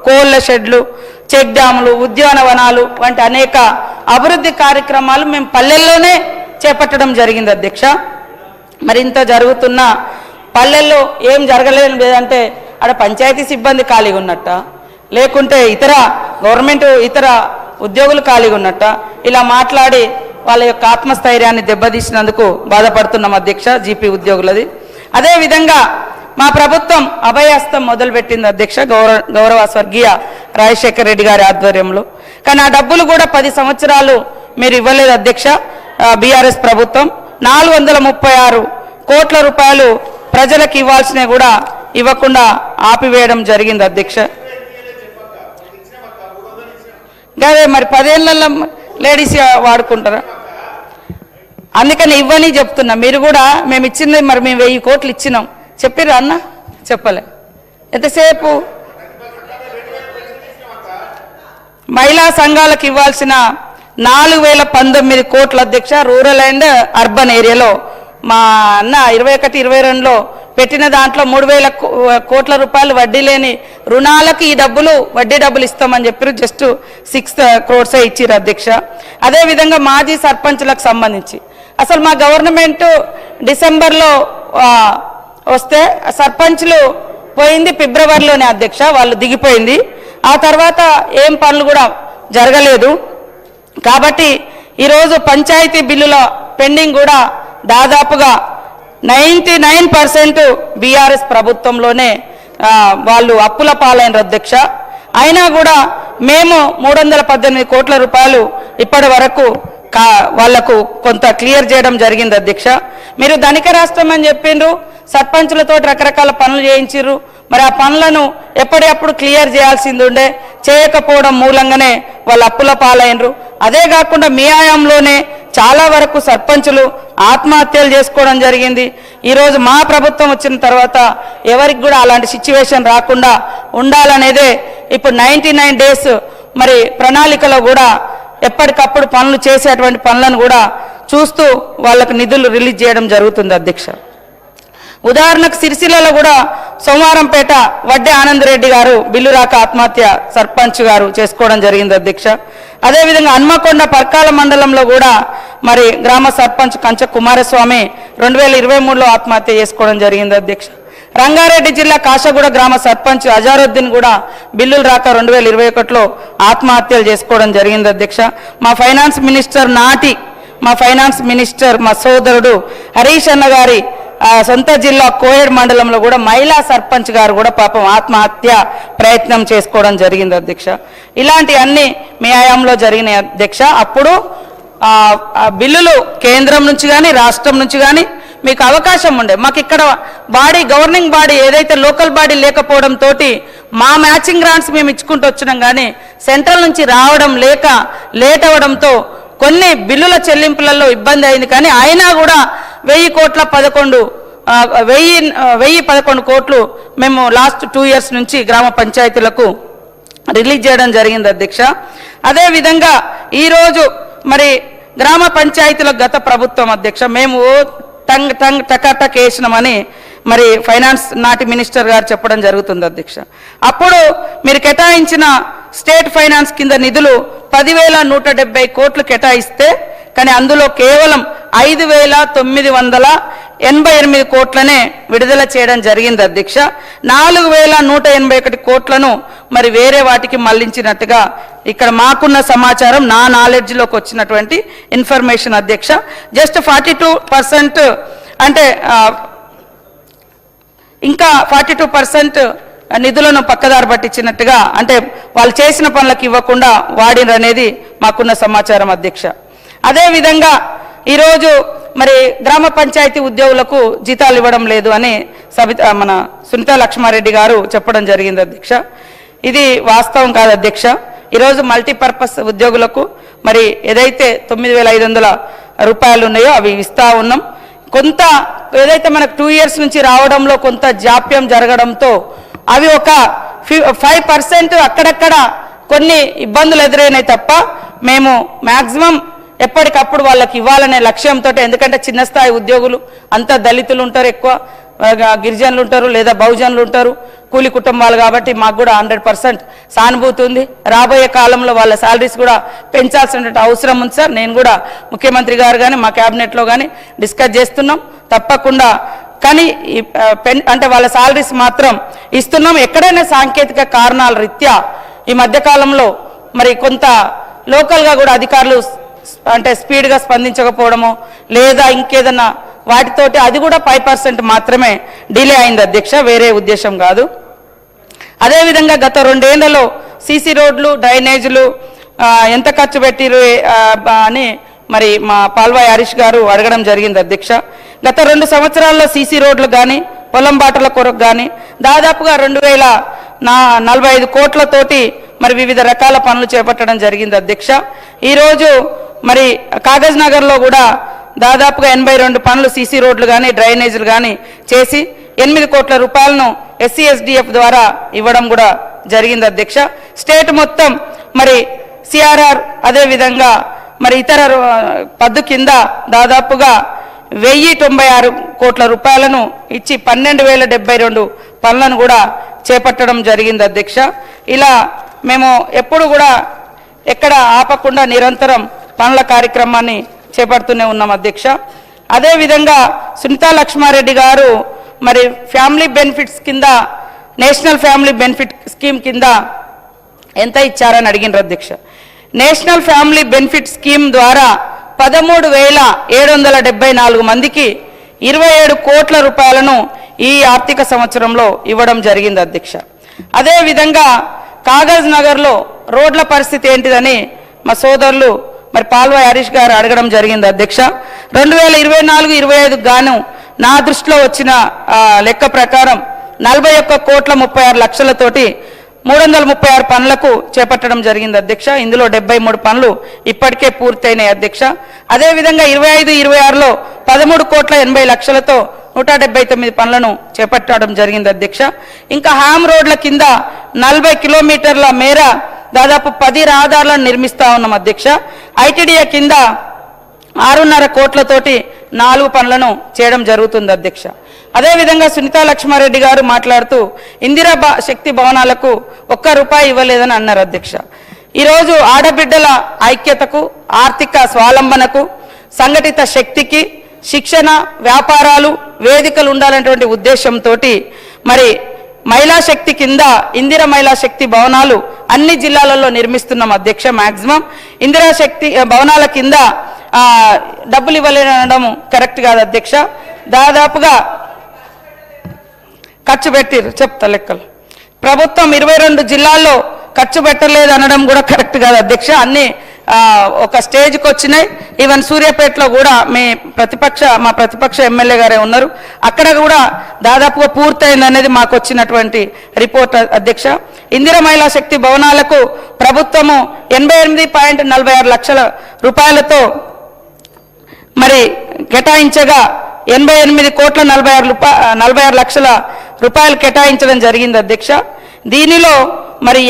కోళ్ల షెడ్లు, చెక్ డ్యాములు, ఉద్యానవనాలు వంటి అనేక అభివృద్ధి కార్యక్రమాలు మేము పల్లెల్లోనే చేపట్టడం జరిగింది అధ్యక్ష. మరి ఇంత జరుగుతున్న పల్లెల్లో ఏం జరగలేదు లేదంటే ఆడ పంచాయతీ సిబ్బంది ఖాళీగా ఉన్నట్ట, లేకుంటే ఇతర గవర్నమెంట్ ఇతర ఉద్యోగులు ఖాళీగా ఉన్నట్ట, ఇలా మాట్లాడి వాళ్ళ యొక్క ఆత్మస్థైర్యాన్ని దెబ్బతీసినందుకు బాధపడుతున్నాం అధ్యక్ష జీపీ ఉద్యోగులది. అదేవిధంగా మా ప్రభుత్వం అభయహస్తం మొదలుపెట్టింది అధ్యక్ష గౌరవ స్వర్గీయ రాజశేఖర రెడ్డి గారి ఆధ్వర్యంలో. కానీ ఆ డబ్బులు కూడా 10 సంవత్సరాలు మీరు ఇవ్వలేదు అధ్యక్ష. బీఆర్ఎస్ ప్రభుత్వం 436 కోట్ల రూపాయలు ప్రజలకు ఇవ్వాల్సినవి కూడా ఇవ్వకుండా ఆపివేయడం జరిగింది అధ్యక్ష. అదే మరి 10 ఏళ్ళల్లో లేడీస్ వాడుకుంటారా? అందుకని ఇవ్వని చెప్తున్నా. మీరు కూడా మేము ఇచ్చింది మరి మేము 1000 కోట్లు ఇచ్చినాం చెప్పిర్రా అన్న? చెప్పలే. ఎంతసేపు మహిళా సంఘాలకు ఇవ్వాల్సిన 4019 కోట్ల అధ్యక్ష రూరల్ అండ్ అర్బన్ ఏరియాలో మా అన్న 21-22లో పెట్టిన దాంట్లో 3000 కోట్ల రూపాయలు వడ్డీ లేని రుణాలకు ఈ డబ్బులు వడ్డీ డబ్బులు ఇస్తామని చెప్పారు. జస్ట్ 6 crores ఇచ్చిర్రు అధ్యక్ష. అదేవిధంగా మాజీ సర్పంచులకు సంబంధించి అసలు మా గవర్నమెంట్ డిసెంబర్లో వస్తే సర్పంచ్లు పోయింది ఫిబ్రవరిలోనే అధ్యక్ష, వాళ్ళు దిగిపోయింది. ఆ తర్వాత ఏం పనులు కూడా జరగలేదు. కాబట్టి ఈరోజు పంచాయతీ బిల్లుల పెండింగ్ కూడా దాదాపుగా 99% బీఆర్ఎస్ ప్రభుత్వంలోనే వాళ్ళు అప్పుల పాలైన అధ్యక్ష. అయినా కూడా మేము 318 కోట్ల రూపాయలు ఇప్పటి వరకు వాళ్లకు కొంత క్లియర్ చేయడం జరిగింది అధ్యక్ష. మీరు ధనిక రాష్ట్రం అని చెప్పిండ్రు, సర్పంచులతో రకరకాల పనులు చేయించారు. మరి ఆ పనులను ఎప్పటికప్పుడు క్లియర్ చేయాల్సింది ఉండే, చేయకపోవడం మూలంగానే వాళ్ళు అప్పుల పాలైనరు. అదే కాకుండా మీ హయాంలోనే చాలా వరకు సర్పంచులు ఆత్మహత్యలు చేసుకోవడం జరిగింది. ఈరోజు మా ప్రభుత్వం వచ్చిన తర్వాత ఎవరికి కూడా అలాంటి సిచ్యువేషన్ రాకుండా ఉండాలనేదే ఇప్పుడు 99 days మరి ప్రణాళికలో కూడా ఎప్పటికప్పుడు పనులు చేసేటువంటి పనులను కూడా చూస్తూ వాళ్ళకు నిధులు రిలీజ్ చేయడం జరుగుతుంది అధ్యక్ష. ఉదాహరణకు సిరిసిల్లలో కూడా సోమవారంపేట వడ్డే ఆనందరెడ్డి గారు బిల్లు రాక ఆత్మహత్య సర్పంచ్ గారు చేసుకోవడం జరిగింది అధ్యక్ష. అదేవిధంగా హన్మకొండ పర్కాల మండలంలో కూడా మరి గ్రామ సర్పంచ్ కంచ కుమారస్వామి 2023లో ఆత్మహత్య చేసుకోవడం జరిగింది అధ్యక్ష. రంగారెడ్డి జిల్లా కాశగూడ గ్రామ సర్పంచ్ అజారుద్దీన్ కూడా బిల్లులు రాక 2021లో ఆత్మహత్యలు చేసుకోవడం జరిగింది అధ్యక్ష. మా ఫైనాన్స్ మినిస్టర్ మా సోదరుడు హరీష్ అన్న గారి సొంత జిల్లా కోయేడ్ మండలంలో కూడా మహిళా సర్పంచ్ గారు కూడా పాపం ఆత్మహత్య ప్రయత్నం చేసుకోవడం జరిగింది అధ్యక్ష. ఇలాంటి అన్ని మీ హయాంలో జరిగినాయి అధ్యక్ష. అప్పుడు బిల్లులు కేంద్రం నుంచి కానీ రాష్ట్రం నుంచి కానీ మీకు అవకాశం ఉండే. మాకు ఇక్కడ గవర్నింగ్ బాడీ ఏదైతే లోకల్ బాడీ లేకపోవడంతో మా మ్యాచింగ్ గ్రాంట్స్ మేము ఇచ్చుకుంటూ వచ్చినాం, కానీ సెంట్రల్ నుంచి రావడం లేట్ అవ్వడంతో కొన్ని బిల్లుల చెల్లింపులలో ఇబ్బంది అయింది. కానీ అయినా కూడా 1011 కోట్లు మేము లాస్ట్ 2 years నుంచి గ్రామ పంచాయతీలకు రిలీజ్ చేయడం జరిగింది అధ్యక్ష. అదేవిధంగా ఈరోజు మరి గ్రామ పంచాయతీలకు గత ప్రభుత్వం అధ్యక్ష మేము టకాటక్ వేసినామని మరి ఫైనాన్స్ నాటి మినిస్టర్ గారు చెప్పడం జరుగుతుంది అధ్యక్ష. అప్పుడు మీరు కేటాయించిన స్టేట్ ఫైనాన్స్ కింద నిధులు 10,170 కోట్లు కేటాయిస్తే కానీ అందులో కేవలం 5,988 కోట్లనే విడుదల చేయడం జరిగింది అధ్యక్ష. 4,181 కోట్లను మరి వేరే వాటికి మళ్లించినట్టుగా ఇక్కడ మాకున్న సమాచారం, నా నాలెడ్జ్లోకి వచ్చినటువంటి ఇన్ఫర్మేషన్ అధ్యక్ష. జస్ట్ 42% అంటే ఇంకా 42% నిధులను పక్కదారి పట్టించినట్టుగా, అంటే వాళ్ళు చేసిన పనులకు ఇవ్వకుండా వాడిననేది మాకున్న సమాచారం అధ్యక్ష. అదేవిధంగా ఈరోజు మరి గ్రామ పంచాయతీ ఉద్యోగులకు జీతాలు ఇవ్వడం లేదు అని మన సునీతా లక్ష్మారెడ్డి గారు చెప్పడం జరిగింది అధ్యక్ష. ఇది వాస్తవం కాదు అధ్యక్ష. ఈరోజు మల్టీపర్పస్ ఉద్యోగులకు మరి ఏదైతే 9,500 రూపాయలు ఉన్నాయో అవి ఇస్తా ఉన్నాం. కొంత ఏదైతే మనకు 2 years నుంచి రావడంలో కొంత జాప్యం జరగడంతో అవి ఒక 5% అక్కడక్కడ కొన్ని ఇబ్బందులు ఎదురైనాయి తప్ప మేము మ్యాక్సిమం ఎప్పటికప్పుడు వాళ్ళకి ఇవ్వాలనే లక్ష్యంతో, ఎందుకంటే చిన్న స్థాయి ఉద్యోగులు అంతా దళితులు ఉంటారు, ఎక్కువ గిరిజనులు ఉంటారు లేదా బహుజనులు ఉంటారు, కూలి కుటుంబాలు కాబట్టి మాకు కూడా 100% సానుభూతి ఉంది. రాబోయే కాలంలో వాళ్ళ శాలరీస్ కూడా పెంచాల్సిన అవసరం ఉంది సార్. నేను కూడా ముఖ్యమంత్రి గారు కానీ మా క్యాబినెట్లో కానీ డిస్కస్ చేస్తున్నాం తప్పకుండా. కానీ అంటే వాళ్ళ శాలరీస్ మాత్రం ఇస్తున్నాం. ఎక్కడైనా సాంకేతిక కారణాల రీత్యా ఈ మధ్యకాలంలో మరి కొంత లోకల్గా కూడా అధికారులు అంటే స్పీడ్గా స్పందించకపోవడము లేదా ఇంకేదన్నా వాటితోటి అది కూడా 5% మాత్రమే డిలే అయింది అధ్యక్ష, వేరే ఉద్దేశం కాదు. అదేవిధంగా గత 2 ఏళ్లలో సీసీ రోడ్లు డ్రైనేజీలు ఎంత ఖర్చు పెట్టిరు అని మరి మా పాల్వాయి హరీష్ గారు అడగడం జరిగింది అధ్యక్ష. గత 2 సంవత్సరాల్లో సీసీ రోడ్లు కానీ పొలం బాటల కొరకు కానీ దాదాపుగా 2045 కోట్లతోటి మరి వివిధ రకాల పనులు చేపట్టడం జరిగింది అధ్యక్ష. ఈరోజు మరి కాగజ్ నగర్లో కూడా దాదాపుగా 82 పనులు సీసీ రోడ్లు కానీ డ్రైనేజీలు కానీ చేసి 8 కోట్ల రూపాయలను SCSDF ద్వారా ఇవ్వడం కూడా జరిగింది అధ్యక్ష. స్టేట్ మొత్తం మరి CRR అదేవిధంగా మరి ఇతర పద్దు కింద దాదాపుగా 1096 కోట్ల రూపాయలను ఇచ్చి 12,072 పనులను కూడా చేపట్టడం జరిగింది అధ్యక్ష. ఇలా మేము ఎప్పుడు కూడా ఎక్కడ ఆపకుండా నిరంతరం పనుల కార్యక్రమాన్ని చేపడుతూనే ఉన్నాం అధ్యక్ష. అదేవిధంగా సునీతా లక్ష్మారెడ్డి గారు మరి ఫ్యామిలీ బెనిఫిట్స్ కింద నేషనల్ ఫ్యామిలీ బెనిఫిట్ స్కీమ్ కింద ఎంత ఇచ్చారని అడిగినారు అధ్యక్ష. నేషనల్ ఫ్యామిలీ బెనిఫిట్ స్కీమ్ ద్వారా 13,774 మందికి 27 కోట్ల రూపాయలను ఈ ఆర్థిక సంవత్సరంలో ఇవ్వడం జరిగింది అధ్యక్ష. అదేవిధంగా కాగజ్ నగర్లో రోడ్ల పరిస్థితి ఏంటిదని మా సోదరులు మరి పాల్వాయి హరీష్ గారు అడగడం జరిగింది అధ్యక్ష. 2024-25 గాను నా దృష్టిలో వచ్చిన లెక్క ప్రకారం 41 కోట్ల 36 లక్షలతోటి 336 పనులకు చేపట్టడం జరిగింది అధ్యక్ష. ఇందులో 73 పనులు ఇప్పటికే పూర్తయినాయి అధ్యక్ష. అదేవిధంగా 25-26లో 13 కోట్ల 80 లక్షలతో 179 పనులను చేపట్టడం జరిగింది అధ్యక్ష. ఇంకా హామ్ రోడ్ల కింద 40 కిలోమీటర్ల మేర దాదాపు 10 రహదారులను నిర్మిస్తా ఉన్నాం అధ్యక్ష. ITDA కింద 6.5 కోట్లతోటి 4 పనులను చేయడం జరుగుతుంది అధ్యక్ష. అదేవిధంగా సునీతా లక్ష్మారెడ్డి గారు మాట్లాడుతూ ఇందిరా శక్తి భవనాలకు ₹1 ఇవ్వలేదని అన్నారు అధ్యక్ష. ఈరోజు ఆడబిడ్డల ఐక్యతకు, ఆర్థిక స్వావలంబనకు, సంఘటిత శక్తికి శిక్షణ, వ్యాపారాలు, వేదికలు ఉండాలనేటువంటి ఉద్దేశంతో మరి మహిళా శక్తి కింద ఇందిరా మహిళా శక్తి భవనాలు అన్ని జిల్లాలలో నిర్మిస్తున్నాం అధ్యక్ష. మ్యాక్సిమం ఇందిరా శక్తి భవనాల కింద డబ్బులు ఇవ్వలేనడం కరెక్ట్ కాదు అధ్యక్ష. దాదాపుగా ఖర్చు పెట్టిరు చెప్తా లెక్కలు. ప్రభుత్వం 22 జిల్లాల్లో ఖర్చు పెట్టలేదు అనడం కూడా కరెక్ట్ కాదు అధ్యక్ష. అన్ని ఒక స్టేజ్కి వచ్చినాయి. ఈవెన్ సూర్యాపేటలో కూడా మా ప్రతిపక్ష ఎమ్మెల్యే గారే ఉన్నారు, అక్కడ కూడా దాదాపుగా పూర్తయింది అనేది మాకు వచ్చినటువంటి రిపోర్ట్ అధ్యక్ష. ఇందిరా మహిళా శక్తి భవనాలకు ప్రభుత్వము 88.46 లక్షల రూపాయలతో మరి కేటాయించగా 88 కోట్ల 46 లక్షల రూపాయలు కేటాయించడం జరిగింది అధ్యక్ష. దీనిలో మరి